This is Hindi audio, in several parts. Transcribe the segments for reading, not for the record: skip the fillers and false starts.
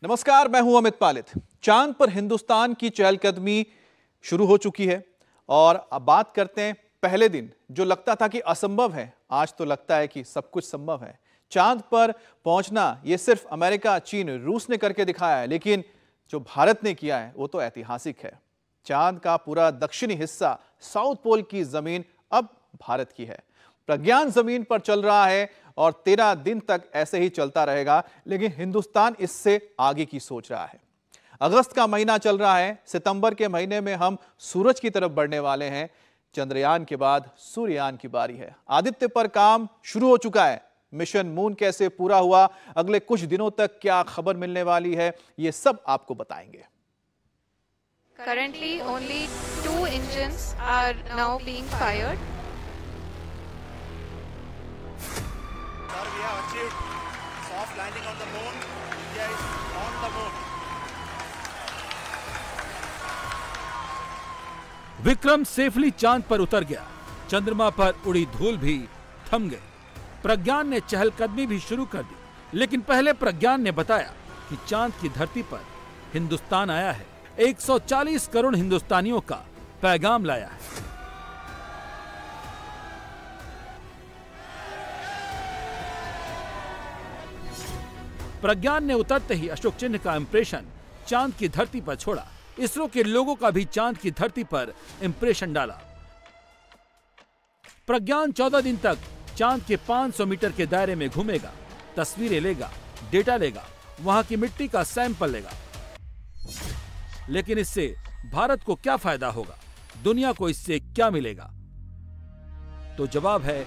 नमस्कार, मैं हूं अमित पालित। चांद पर हिंदुस्तान की चहलकदमी शुरू हो चुकी है और अब बात करते हैं पहले दिन जो लगता था कि असंभव है, आज तो लगता है कि सब कुछ संभव है। चांद पर पहुंचना ये सिर्फ अमेरिका, चीन, रूस ने करके दिखाया है, लेकिन जो भारत ने किया है वो तो ऐतिहासिक है। चांद का पूरा दक्षिणी हिस्सा, साउथ पोल की जमीन अब भारत की है। प्रज्ञान जमीन पर चल रहा है और 13 दिन तक ऐसे ही चलता रहेगा, लेकिन हिंदुस्तान इससे आगे की सोच रहा है। अगस्त का महीना चल रहा है, सितंबर के महीने में हम सूरज की तरफ बढ़ने वाले हैं। चंद्रयान के बाद सूर्ययान की बारी है। आदित्य पर काम शुरू हो चुका है। मिशन मून कैसे पूरा हुआ, अगले कुछ दिनों तक क्या खबर मिलने वाली है, ये सब आपको बताएंगे। Currently, only 2 engines are now being fired. Sir, we have achieved soft landing on the moon. India is on the moon. Vikram safely चांद पर उतर गया। चंद्रमा पर उड़ी धूल भी थम गई। प्रज्ञान ने चहलकदमी भी शुरू कर दी, लेकिन पहले प्रज्ञान ने बताया कि चांद की धरती पर हिंदुस्तान आया है। 140 करोड़ हिंदुस्तानियों का पैगाम लाया है। प्रज्ञान ने उतरते ही अशोक चिन्ह का इंप्रेशन चांद की धरती पर छोड़ा। इसरो के लोगों का भी चांद की धरती पर इंप्रेशन डाला। प्रज्ञान 14 दिन तक चांद के 500 मीटर के दायरे में घूमेगा, तस्वीरें लेगा, डेटा लेगा, वहां की मिट्टी का सैंपल लेगा। लेकिन इससे भारत को क्या फायदा होगा, दुनिया को इससे क्या मिलेगा? तो जवाब है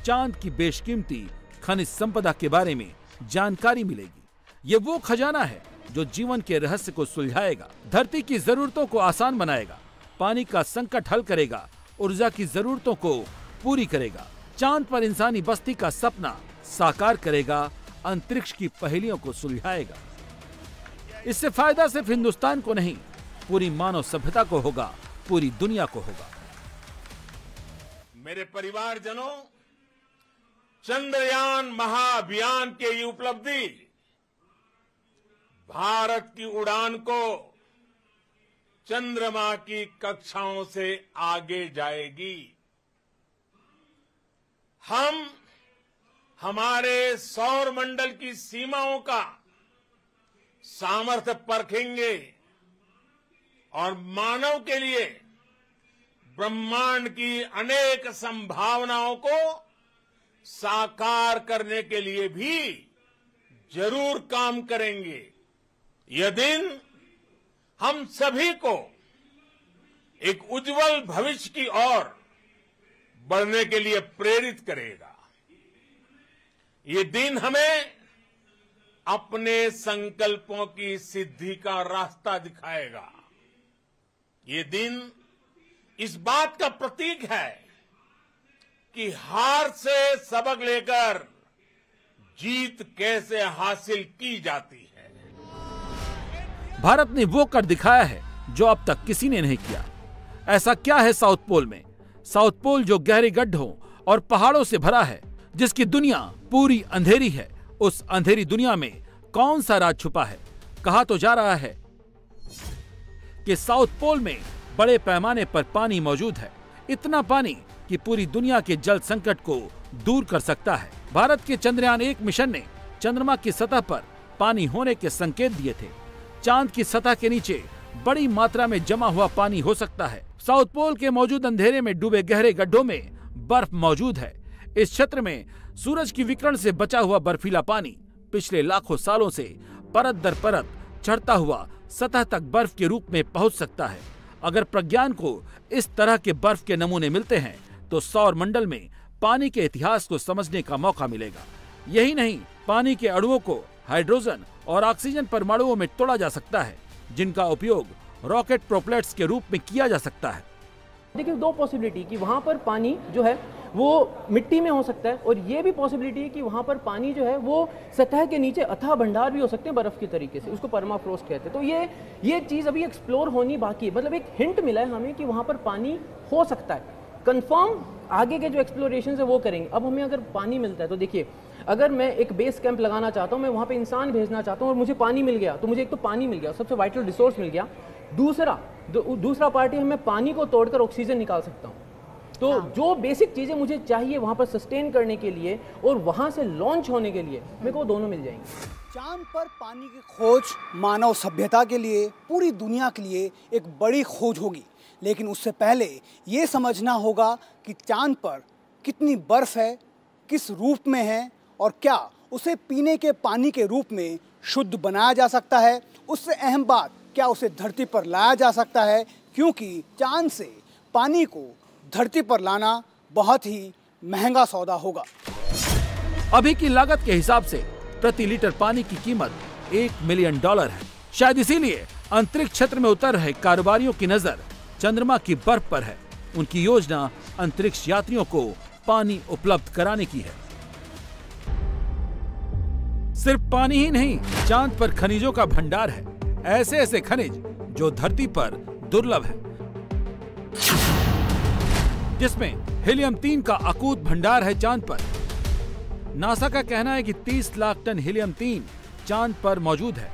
चांद की बेशकीमती खनिज संपदा के बारे में जानकारी मिलेगी। ये वो खजाना है जो जीवन के रहस्य को सुलझाएगा, धरती की जरूरतों को आसान बनाएगा, पानी का संकट हल करेगा, ऊर्जा की जरूरतों को पूरी करेगा, चांद पर इंसानी बस्ती का सपना साकार करेगा, अंतरिक्ष की पहेलियों को सुलझाएगा। इससे फायदा सिर्फ हिंदुस्तान को नहीं, पूरी मानव सभ्यता को होगा, पूरी दुनिया को होगा। मेरे परिवारजनों, चंद्रयान महाअभियान की ये उपलब्धि भारत की उड़ान को चंद्रमा की कक्षाओं से आगे जाएगी। हम हमारे सौर मंडल की सीमाओं का सामर्थ्य परखेंगे और मानव के लिए ब्रह्मांड की अनेक संभावनाओं को साकार करने के लिए भी जरूर काम करेंगे। यह दिन हम सभी को एक उज्जवल भविष्य की ओर बढ़ने के लिए प्रेरित करेगा। ये दिन हमें अपने संकल्पों की सिद्धि का रास्ता दिखाएगा। ये दिन इस बात का प्रतीक है कि हार से सबक लेकर जीत कैसे हासिल की जाती है। भारत ने वो कर दिखाया है जो अब तक किसी ने नहीं किया। ऐसा क्या है साउथ पोल में? साउथ पोल जो गहरे गड्ढों और पहाड़ों से भरा है, जिसकी दुनिया पूरी अंधेरी है, उस अंधेरी दुनिया में कौन सा राज छुपा है? कहा तो जा रहा है कि साउथ पोल में बड़े पैमाने पर पानी मौजूद है, इतना पानी कि पूरी दुनिया के जल संकट को दूर कर सकता है। भारत के चंद्रयान 1 मिशन ने चंद्रमा की सतह पर पानी होने के संकेत दिए थे। चांद की सतह के नीचे बड़ी मात्रा में जमा हुआ पानी हो सकता है। साउथ पोल के मौजूद अंधेरे में डूबे गहरे गड्ढों में बर्फ मौजूद है। इस क्षेत्र में सूरज की विकिरण से बचा हुआ बर्फीला पानी पिछले लाखों सालों से परत दर परत चढ़ता हुआ सतह तक बर्फ के रूप में पहुंच सकता है। अगर प्रज्ञान को इस तरह के बर्फ के नमूने मिलते हैं तो सौर मंडल में पानी के इतिहास को समझने का मौका मिलेगा। यही नहीं, पानी के अणुओं को हाइड्रोजन और ऑक्सीजन परमाणुओं में तोड़ा जा सकता है, जिनका उपयोग रॉकेट प्रोपेलर्स के रूप में किया जा सकता है। देखिए, 2 पॉसिबिलिटी कि वहाँ पर पानी जो है वो मिट्टी में हो सकता है, और ये भी पॉसिबिलिटी है कि वहाँ पर पानी जो है वो सतह के नीचे अथाह भंडार भी हो सकते हैं बर्फ की तरीके से, उसको परमाफ्रोस्ट कहते हैं। तो ये चीज़ अभी एक्सप्लोर होनी बाकी है। मतलब एक हिंट मिला है हमें कि वहाँ पर पानी हो सकता है। कंफर्म आगे के जो एक्सप्लोरेशन है वो करेंगे। अब हमें अगर पानी मिलता है तो देखिए, अगर मैं एक बेस कैंप लगाना चाहता हूँ, मैं वहाँ पे इंसान भेजना चाहता हूँ और मुझे पानी मिल गया, तो मुझे एक तो पानी मिल गया, सबसे वाइटल रिसोर्स मिल गया। दूसरा पार्टी है, मैं पानी को तोड़कर ऑक्सीजन निकाल सकता हूँ। तो जो बेसिक चीज़ें मुझे चाहिए वहाँ पर सस्टेन करने के लिए और वहाँ से लॉन्च होने के लिए, मेरे को दोनों मिल जाएंगे। चांद पर पानी की खोज मानव सभ्यता के लिए, पूरी दुनिया के लिए एक बड़ी खोज होगी, लेकिन उससे पहले ये समझना होगा कि चांद पर कितनी बर्फ़ है, किस रूप में है और क्या उसे पीने के पानी के रूप में शुद्ध बनाया जा सकता है। उससे अहम बात, क्या उसे धरती पर लाया जा सकता है, क्योंकि चांद से पानी को धरती पर लाना बहुत ही महंगा सौदा होगा। अभी की लागत के हिसाब से प्रति लीटर पानी की कीमत $1 मिलियन है। शायद इसीलिए अंतरिक्ष क्षेत्र में उतर रहे कारोबारियों की नजर चंद्रमा की बर्फ पर है। उनकी योजना अंतरिक्ष यात्रियों को पानी उपलब्ध कराने की है। सिर्फ पानी ही नहीं, चांद पर खनिजों का भंडार है, ऐसे ऐसे खनिज जो धरती पर दुर्लभ है, जिसमें हीलियम-3 का अकूत भंडार है चांद पर। नासा का कहना है कि 30 लाख टन हीलियम-3 चांद पर मौजूद है।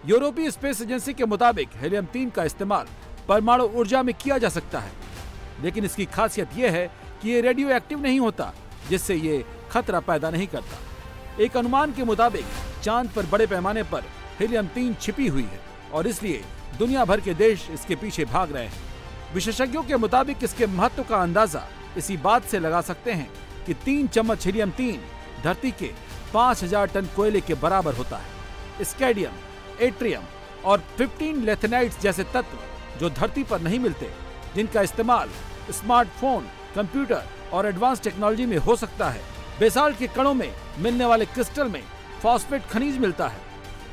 यूरोपीय स्पेस एजेंसी के मुताबिक हीलियम-3 का इस्तेमाल परमाणु ऊर्जा में किया जा सकता है, लेकिन इसकी खासियत यह है कि ये रेडियो एक्टिव नहीं होता, जिससे ये खतरा पैदा नहीं करता। एक अनुमान के मुताबिक चांद पर बड़े पैमाने पर हीलियम-3 छिपी हुई है और इसलिए दुनिया भर के देश इसके पीछे भाग रहे हैं। विशेषज्ञों के मुताबिक इसके महत्व का अंदाजा इसी बात से लगा सकते हैं कि 3 चम्मच हीलियम-3 धरती के 5000 टन कोयले के बराबर होता है। स्कैंडियम, एट्रियम और 15 लेथेनाइट्स जैसे तत्व जो धरती पर नहीं मिलते, जिनका इस्तेमाल स्मार्टफोन, कंप्यूटर और एडवांस टेक्नोलॉजी में हो सकता है। बेसाल्ट के कणों में मिलने वाले क्रिस्टल में फॉस्फेट खनिज मिलता है।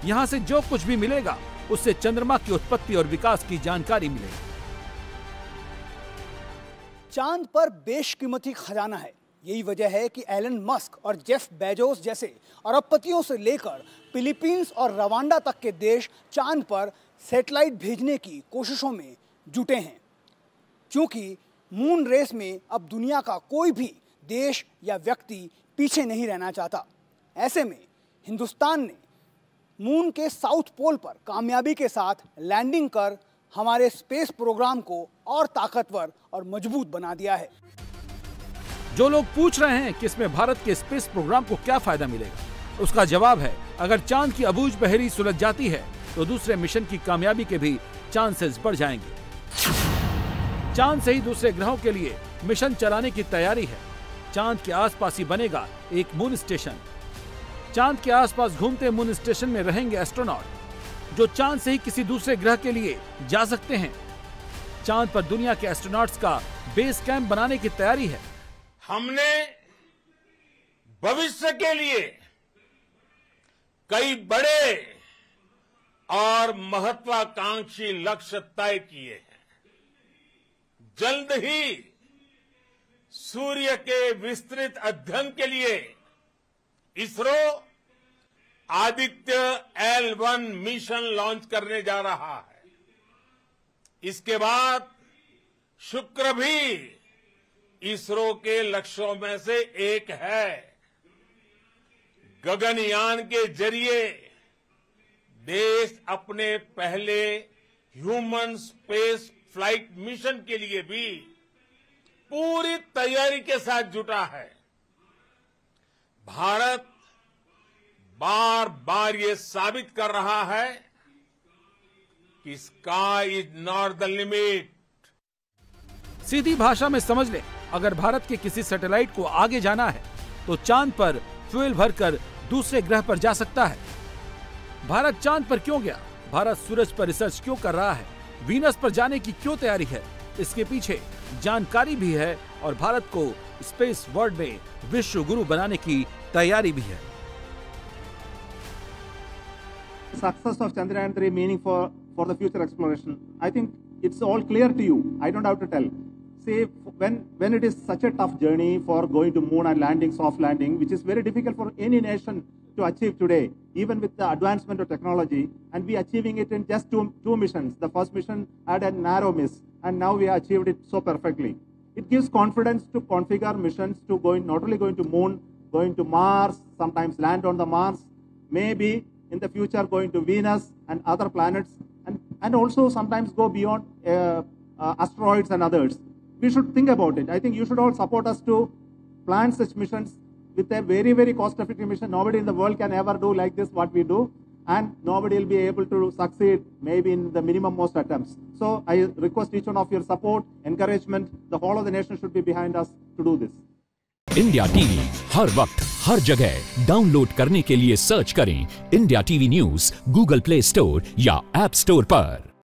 यहाँ से जो कुछ भी मिलेगा उससे चंद्रमा की उत्पत्ति और विकास की जानकारी मिलेगी। चांद पर बेशकीमती खजाना है। यही वजह है कि एलन मस्क और जेफ बेजोस जैसे अरबपतियों से लेकर फिलीपींस और रवांडा तक के देश चांद पर सैटेलाइट भेजने की कोशिशों में जुटे हैं, क्योंकि मून रेस में अब दुनिया का कोई भी देश या व्यक्ति पीछे नहीं रहना चाहता। ऐसे में हिंदुस्तान ने मून के साउथ पोल पर कामयाबी के साथ लैंडिंग कर हमारे स्पेस प्रोग्राम को और ताकतवर और मजबूत बना दिया है। जो लोग पूछ रहे हैं कि इसमें भारत के स्पेस प्रोग्राम को क्या फायदा मिलेगा, उसका जवाब है, अगर चांद की अबूझ बहेरी सुलझ जाती है तो दूसरे मिशन की कामयाबी के भी चांसेस बढ़ जाएंगे। चांद से ही दूसरे ग्रहों के लिए मिशन चलाने की तैयारी है। चांद के आसपास ही बनेगा एक मून स्टेशन। चांद के आसपास घूमते मून स्टेशन में रहेंगे एस्ट्रोनॉट जो चांद से ही किसी दूसरे ग्रह के लिए जा सकते हैं। चांद पर दुनिया के एस्ट्रोनॉट्स का बेस कैंप बनाने की तैयारी है। हमने भविष्य के लिए कई बड़े और महत्वाकांक्षी लक्ष्य तय किए हैं। जल्द ही सूर्य के विस्तृत अध्ययन के लिए ISRO Aditya L1 mission launch करने जा रहा है। इसके बाद शुक्र भी इसरो के लक्ष्यों में से एक है। गगनयान के जरिए देश अपने पहले ह्यूमन स्पेस फ्लाइट मिशन के लिए भी पूरी तैयारी के साथ जुटा है। भारत बार बार ये साबित कर रहा है कि sky is not the limit. सीधी भाषा में समझ ले, अगर भारत के किसी सैटेलाइट को आगे जाना है तो चांद पर फ्यूल भरकर दूसरे ग्रह पर जा सकता है। भारत चांद पर क्यों गया? भारत सूरज पर रिसर्च क्यों कर रहा है? वीनस पर जाने की क्यों तैयारी है? इसके पीछे जानकारी भी है और भारत को स्पेस वर्ल्ड में विश्व गुरु बनाने की तैयारी भी है। Success of Chandrayaan 3 meaning for the future exploration. I think it's all clear to you. I don't have to tell. See, when it is such a tough journey for going to moon and landing, soft landing, which is very difficult for any nation to achieve today, even with the advancement of technology, and we achieving it in just two missions. The first mission had a narrow miss, and now we achieved it so perfectly. It gives confidence to configure missions to not only going to moon, going to Mars, sometimes land on the Mars, maybe in the future going to Venus and other planets, and also sometimes go beyond asteroids and others. We should think about it. I think you should all support us to plan such missions with a very, very cost-effective mission. Nobody in the world can ever do like this, what we do, and nobody will be able to succeed maybe in the minimum most attempts. So I request each one of your support, encouragement. The whole of the nation should be behind us to do this. India TV हर वक्त हर जगह डाउनलोड करने के लिए सर्च करें India TV news Google Play store या ऐप स्टोर पर।